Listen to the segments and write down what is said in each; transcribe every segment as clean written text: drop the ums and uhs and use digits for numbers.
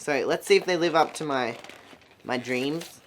So let's see if they live up to my dreams.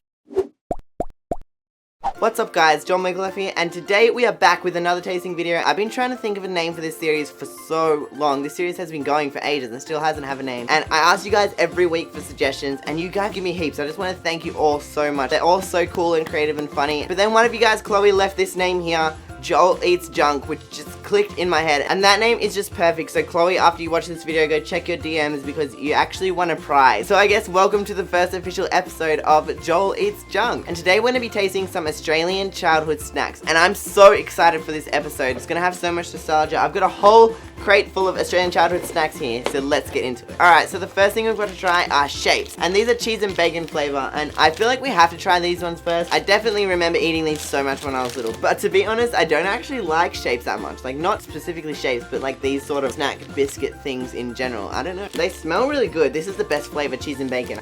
What's up guys, Joelmicallef here, and today we are back with another tasting video. I've been trying to think of a name for this series for so long. This series has been going for ages and still hasn't have a name. And I ask you guys every week for suggestions, and you guys give me heaps. I just want to thank you all so much. They're all so cool and creative and funny. But then one of you guys, Chloe, left this name here, Joel Eats Junk, which just clicked in my head, and that name is just perfect. So Chloe, after you watch this video, go check your DMs because you actually won a prize. So I guess welcome to the first official episode of Joel Eats Junk, and today we're going to be tasting some Australian childhood snacks, and I'm so excited for this episode. It's going to have so much nostalgia. I've got a whole crate full of Australian childhood snacks here, so let's get into it. Alright, so the first thing we've got to try are shapes, and these are cheese and bacon flavor, and I feel like we have to try these ones first. I definitely remember eating these so much when I was little, but to be honest, I don't actually like shapes that much. Like, not specifically shapes, but like these sort of snack biscuit things in general. I don't know. They smell really good. This is the best flavor, cheese and bacon.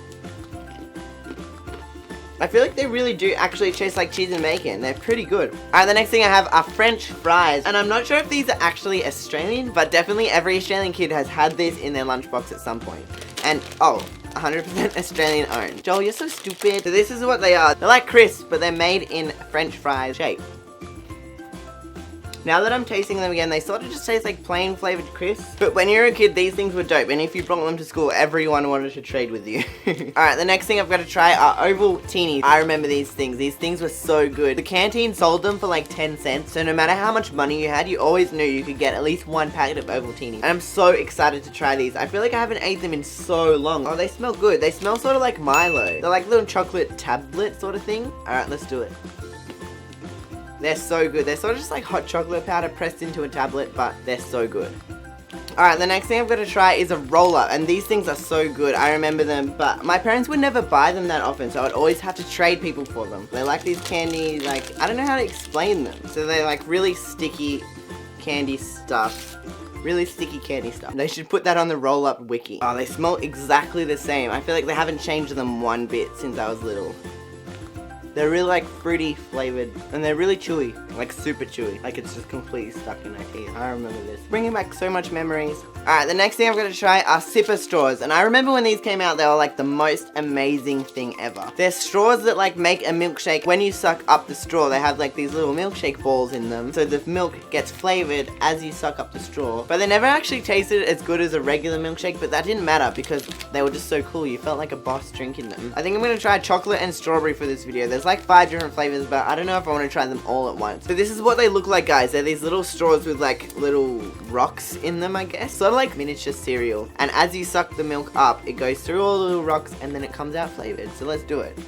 I feel like they really do actually taste like cheese and bacon. They're pretty good. Alright, the next thing I have are French fries. And I'm not sure if these are actually Australian, but definitely every Australian kid has had these in their lunchbox at some point. And, oh, 100% Australian owned. Joel, you're so stupid. So this is what they are. They're like crisps, but they're made in French fries shape. Now that I'm tasting them again, they sort of just taste like plain flavored crisps. But when you were a kid, these things were dope. And if you brought them to school, everyone wanted to trade with you. Alright, the next thing I've got to try are oval teenies. I remember these things. These things were so good. The canteen sold them for like 10 cents. So no matter how much money you had, you always knew you could get at least one packet of oval teenies. And I'm so excited to try these. I feel like I haven't ate them in so long. Oh, they smell good. They smell sort of like Milo. They're like little chocolate tablet sort of thing. Alright, let's do it. They're so good. They're sort of just like hot chocolate powder pressed into a tablet, but they're so good. Alright, the next thing I've got to try is a roller, and these things are so good. I remember them, but my parents would never buy them that often, so I'd always have to trade people for them. They're like these candy, like, I don't know how to explain them. So they're like really sticky candy stuff. Really sticky candy stuff. They should put that on the roll-up wiki. Oh, they smell exactly the same. I feel like they haven't changed them one bit since I was little. They're really like fruity flavored, and they're really chewy, like super chewy. Like it's just completely stuck in my teeth. I remember this. Bringing back so much memories. Alright, the next thing I'm going to try are Superstores, and I remember when these came out, they were like the most amazing thing ever. They're straws that like make a milkshake. When you suck up the straw, they have like these little milkshake balls in them, so the milk gets flavored as you suck up the straw. But they never actually tasted as good as a regular milkshake, but that didn't matter because they were just so cool. You felt like a boss drinking them. I think I'm going to try chocolate and strawberry for this video. There's like 5 different flavors, but I don't know if I want to try them all at once. So this is what they look like, guys. They're these little straws with like little rocks in them, I guess. Sort of like miniature cereal. And as you suck the milk up, it goes through all the little rocks and then it comes out flavored. So let's do it.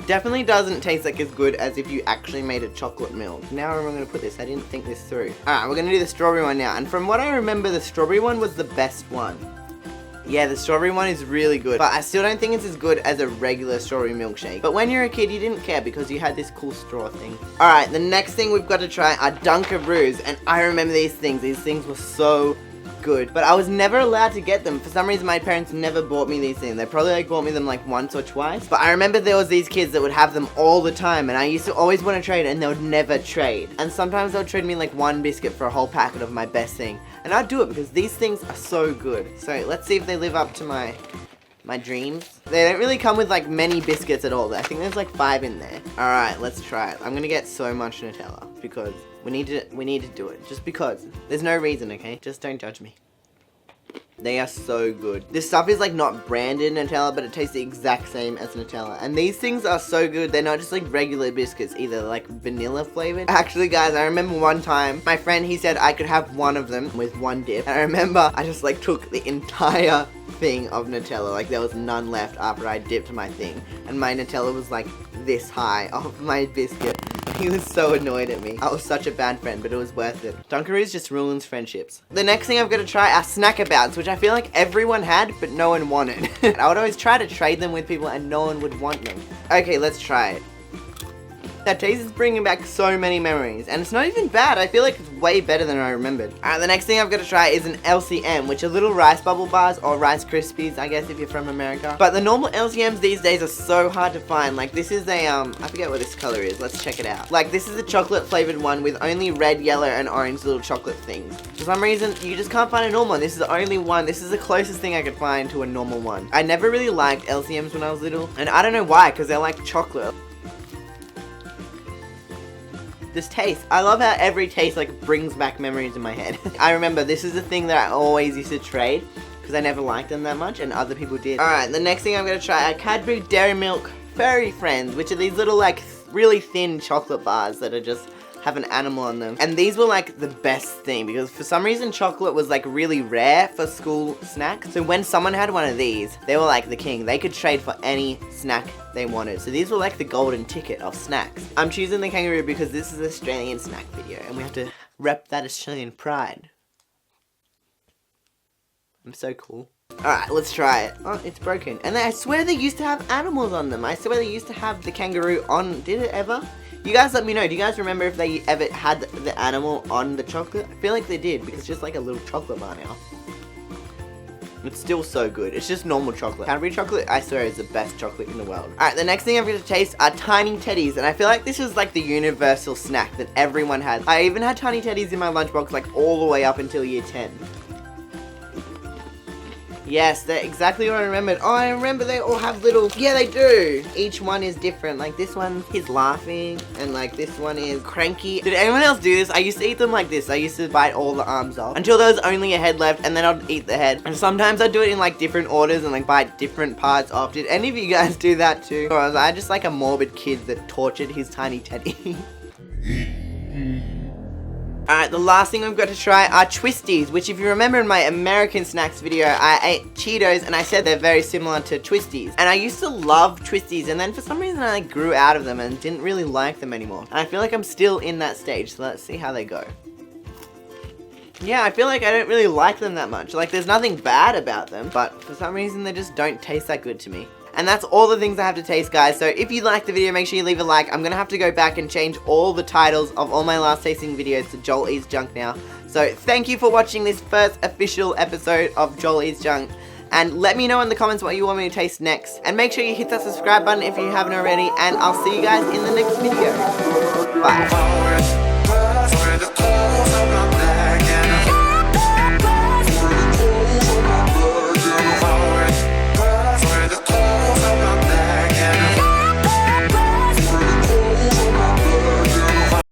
Definitely doesn't taste like as good as if you actually made a chocolate milk. Now where am I going to put this? I didn't think this through. Alright, we're going to do the strawberry one now. And from what I remember, the strawberry one was the best one. Yeah, the strawberry one is really good, but I still don't think it's as good as a regular strawberry milkshake. But when you're a kid, you didn't care because you had this cool straw thing. Alright, the next thing we've got to try are Dunkaroos, and I remember these things. These things were so good, but I was never allowed to get them. For some reason, my parents never bought me these things. They probably like bought me them like once or twice, but I remember there was these kids that would have them all the time, and I used to always want to trade, and they would never trade. And sometimes they'll trade me like one biscuit for a whole packet of my best thing, and I'd do it because these things are so good. So let's see if they live up to my dreams. They don't really come with like many biscuits at all. I think there's like 5 in there. Alright, let's try it. I'm gonna get so much Nutella because we need to do it. Just because. There's no reason, okay? Just don't judge me. They are so good. This stuff is like not branded Nutella, but it tastes the exact same as Nutella. And these things are so good. They're not just like regular biscuits either. They're like vanilla flavored. Actually, guys, I remember one time my friend, he said I could have one of them with one dip. And I remember I just like took the entire thing of Nutella. Like there was none left after I dipped my thing. And my Nutella was like this high off my biscuit. He was so annoyed at me. I was such a bad friend, but it was worth it. Dunkaroos just ruins friendships. The next thing I've got to try are Snackabouts, which I feel like everyone had, but no one wanted. I would always try to trade them with people and no one would want them. Okay, let's try it. That taste is bringing back so many memories, and it's not even bad. I feel like it's way better than I remembered. Alright, the next thing I've got to try is an LCM, which are little rice bubble bars, or Rice Krispies, I guess if you're from America. But the normal LCMs these days are so hard to find. Like, this is a, I forget what this color is. Let's check it out. Like, this is a chocolate flavored one with only red, yellow, and orange little chocolate things. For some reason, you just can't find a normal one. This is the only one. This is the closest thing I could find to a normal one. I never really liked LCMs when I was little, and I don't know why, because they're like chocolate. This taste, I love how every taste like brings back memories in my head. I remember this is the thing that I always used to trade because I never liked them that much and other people did. Alright, the next thing I'm going to try are Cadbury Dairy Milk Furry Friends, which are these little like really thin chocolate bars that are just have an animal on them. And these were like the best thing because for some reason chocolate was like really rare for school snacks. So when someone had one of these, they were like the king. They could trade for any snack they wanted. So these were like the golden ticket of snacks. I'm choosing the kangaroo because this is an Australian snack video and we have to rep that Australian pride. I'm so cool. Alright, let's try it. Oh, it's broken. And I swear they used to have animals on them. I swear they used to have the kangaroo on. Did it ever? You guys let me know. Do you guys remember if they ever had the animal on the chocolate? I feel like they did because it's just like a little chocolate bar now. It's still so good. It's just normal chocolate. Cadbury chocolate, I swear, is the best chocolate in the world. Alright, the next thing I'm going to taste are Tiny Teddies. And I feel like this is like the universal snack that everyone had. I even had Tiny Teddies in my lunchbox like all the way up until year 10. Yes, they're exactly what I remembered. Oh, I remember they all have little... Yeah, they do. Each one is different. Like, this one is laughing, and, like, this one is cranky. Did anyone else do this? I used to eat them like this. I used to bite all the arms off until there was only a head left, and then I'd eat the head. And sometimes I'd do it in, like, different orders and, like, bite different parts off. Did any of you guys do that, too? Or was I just, like, a morbid kid that tortured his tiny teddy? Alright, the last thing we've got to try are Twisties, which if you remember in my American snacks video, I ate Cheetos and I said they're very similar to Twisties. And I used to love Twisties and then for some reason I like, grew out of them and didn't really like them anymore. And I feel like I'm still in that stage, so let's see how they go. Yeah, I feel like I don't really like them that much. Like, there's nothing bad about them, but for some reason they just don't taste that good to me. And that's all the things I have to taste, guys. So if you liked the video, make sure you leave a like. I'm going to have to go back and change all the titles of all my last tasting videos to Joel Eats Junk now. So thank you for watching this first official episode of Joel Eats Junk. And let me know in the comments what you want me to taste next. And make sure you hit that subscribe button if you haven't already. And I'll see you guys in the next video. Bye.